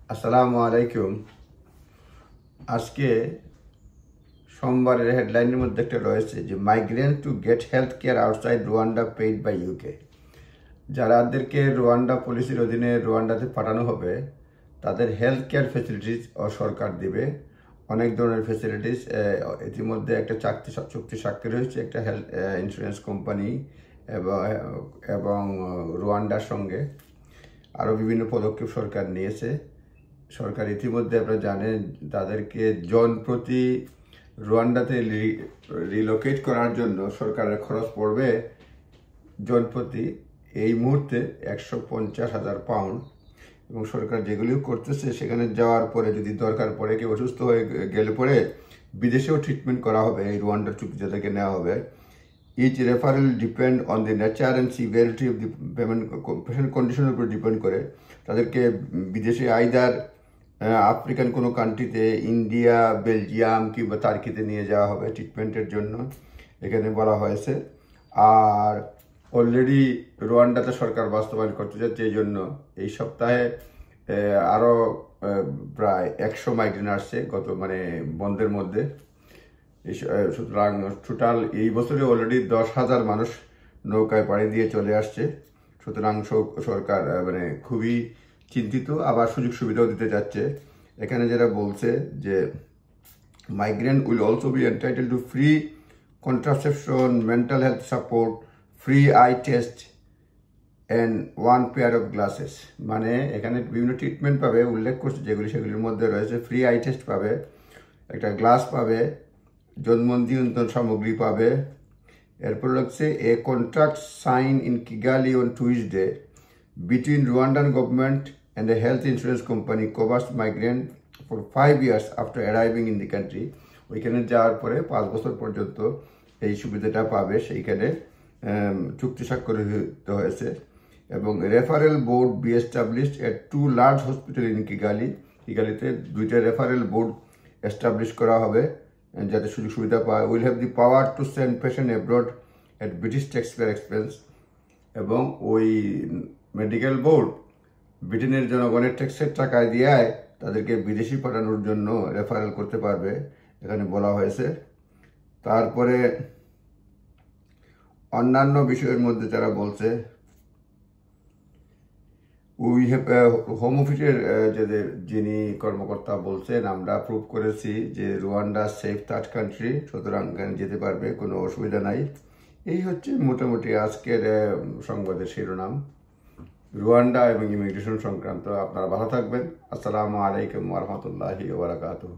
আসসালামু আলাইকুম। আজকে সোমবারের হেডলাইনের মধ্যে একটা রয়েছে যে migrant to get health care outside Rwanda paid by UK. যারাদেরকে রুয়ান্ডা পলিসির অধীনে রুয়ান্ডাতে পাঠানো হবে তাদের হেলথ কেয়ার ফেসিলিটিস সরকার দিবে। অনেক ধরনের ফেসিলিটিস ইতিমধ্যে একটা চুক্তি স্বাক্ষর হয়েছে একটা হেলথ ইন্স্যুরেন্স কোম্পানি এবং রুয়ান্ডার সঙ্গে। আরও বিভিন্ন পদক্ষেপ সরকার নিয়েছে। সরকার ইতিমধ্যে আপনারা জানেন তাদেরকে জন প্রতি রুয়ান্ডাতে রিলোকেট করার জন্য সরকারের খরচ পড়বে জন প্রতি এই মুহূর্তে 150,000 পাউন্ড। এবং সরকার যেগুলিও করতেছে সেখানে যাওয়ার পরে যদি দরকার পড়ে কেউ অসুস্থ হয়ে গেলে পরে বিদেশেও ট্রিটমেন্ট করা হবে। এই রুয়ান্ডার চুক্তি যাদেরকে নেওয়া হবে। Each referral depend on the nature and severity of the patient কন্ডিশনের উপর ডিপেন্ড করে তাদেরকে বিদেশে আইদার আফ্রিকান কোনো কান্ট্রিতে, ইন্ডিয়া, বেলজিয়াম কিংবা টার্কিতে নিয়ে যাওয়া হবে ট্রিটমেন্টের জন্য, এখানে বলা হয়েছে। আর অলরেডি রুয়ান্ডাতে সরকার বাস্তবায়ন করতে যাচ্ছে। এই জন্য এই সপ্তাহে আরও প্রায় 100 মাইগ্রেন্ট আসছে গত বন্ধের মধ্যে। সুতরাং টোটাল এই বছরে অলরেডি 10,000 মানুষ নৌকায় পাড়ি দিয়ে চলে আসছে। সুতরাং সরকার খুবই চিন্তিত, আবার সুযোগ সুবিধাও দিতে যাচ্ছে। এখানে যেটা বলছে যে migrant will also be entitle to free contraception, mental health support, free eye test and 1 pair of glasses. এখানে বিভিন্ন ট্রিটমেন্ট পাবে, উল্লেখ করছে সেগুলির মধ্যে রয়েছে ফ্রি আই টেস্ট পাবে, একটা গ্লাস পাবে, জন্মনিয়ন্ত্রণ সামগ্রী পাবে। এরপর হচ্ছে a contract sign in Kigali on Tuesday between Rwandan government and a health insurance company covers migrant for 5 years after arriving in the country. ওইখানে যাওয়ার পরে 5 বছর পর্যন্ত এই সুবিধাটা পাবে। সেইখানে চুক্তি স্বাক্ষরিত হয়েছে। এবং referral board be established at 2 large hospital in কিগালিতে 2টা রেফারেল বোর্ড এস্টাবলিশ করা হবে যাতে সুযোগ সুবিধা পায়। Will have the power to send patient abroad at British taxpayer expense. এবং ওই মেডিকেল বোর্ড ব্রিটেনের জনগণের ট্যাক্সের টাকায় দিয়ে তাদেরকে বিদেশি পাঠানোর জন্য রেফারেল করতে পারবে, এখানে বলা হয়েছে। তারপরে অন্যান্য বিষয়ের মধ্যে যারা বলছে হোম অফিসের যিনি কর্মকর্তা বলছেন আমরা প্রুভ করেছি যে রুয়ান্ডা সেফ থার্ড কান্ট্রি, সুতরাং এখানে যেতে পারবে, কোনো অসুবিধা নাই। এই হচ্ছে মোটামুটি আজকের সংবাদের শিরোনাম রুয়ান্ডা এবং ইমিগ্রেশন সংক্রান্ত। আপনারা ভালো থাকবেন। আসসালামু আলাইকুম ওয়া রাহমাতুল্লাহি ওয়া বারাকাতুহু।